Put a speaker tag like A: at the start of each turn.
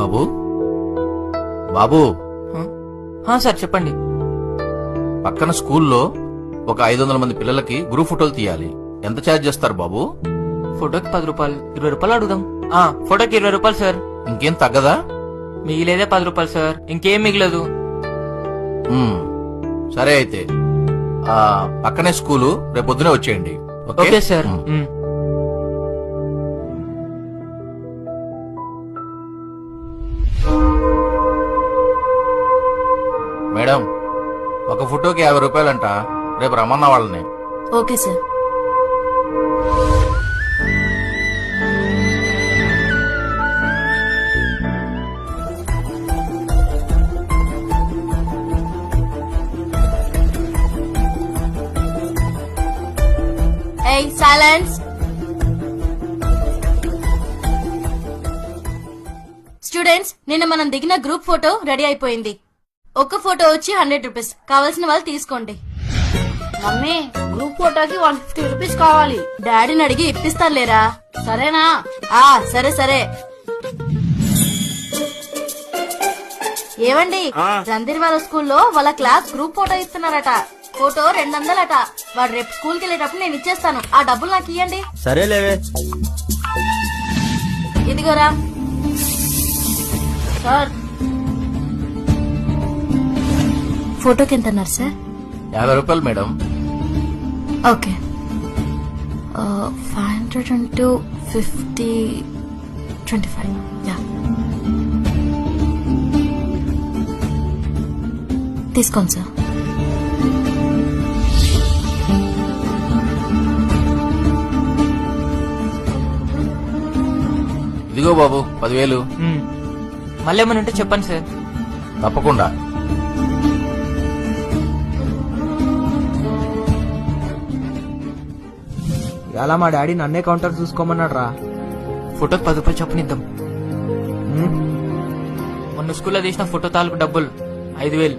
A: బాబు బాబు
B: sir చెప్పండి.
A: పక్కన స్కూల్లో ఒక 500 మంది పిల్లలకి గ్రూప్ ఫోటోలు తీయాలి. ఎంత ఛార్జ్ చేస్తారు బాబు?
B: ఫోటోకి 10 రూపాయలు, 20 రూపాయలు అడుగుదాం. ఫోటోకి 20 రూపాయలు సార్.
A: ఇంకేం తగ్గదా?
B: మిగిలేదే 10 రూపాయలు సార్, ఇంకేం మిగిలదు.
A: సరే అయితే పక్కనే స్కూలు, రేపు పొద్దునే వచ్చేయండి.
B: Okay sir.
A: మేడం, ఒక ఫోటోకి 50 రూపాయలంట. రేపు రమ్మన్న వాళ్ళని.
C: Okay sir. ఏయ్ సైలెన్స్. స్టూడెంట్స్, నిన్న మనం దిగిన గ్రూప్ ఫోటో రెడీ అయిపోయింది. ఒక్క ఫోటో వచ్చి 100 రూపీస్. కావాల్సిన వాళ్ళు తీసుకోండి.
D: మమ్మీ, గ్రూప్ ఫోటోకి 150 రూపీస్ కావాలి.
C: డాడీని అడిగి ఇప్పిస్తాను లేరా?
D: సరేనా?
C: సరే సరే. ఏవండి, రంధీర్ వాళ్ళ స్కూల్లో వాళ్ళ క్లాస్ గ్రూప్ ఫోటో ఇస్తున్నారట. ఫోటో 200 వాడు రేపు స్కూల్ కి వెళ్ళేటప్పుడు నేను ఇచ్చేస్తాను. ఆ డబ్బులు నాకు ఇవ్వండి.
E: సరేలేవే.
C: ఇదిగోరా
D: సార్,
C: ఫోటోకి ఎంత అన్నారు సార్?
A: 50 రూపాయలు మేడం.
C: ఓకే. 500 into 50, 25. యా, తీసుకోండి సార్.
A: ఇదిగో బాబు 10,000.
B: మళ్ళీ ఏమైనా ఉంటే చెప్పండి సార్.
A: తప్పకుండా.
E: ఇలా మా డాడీ నన్నే కౌంటర్ చూసుకోమన్నాడు రా.
B: ఫోటోకి 10 రూపాయలు చెప్పనిద్దాం. మొన్న స్కూల్లో తీసిన ఫోటో తాలూకు డబ్బులు 5,000.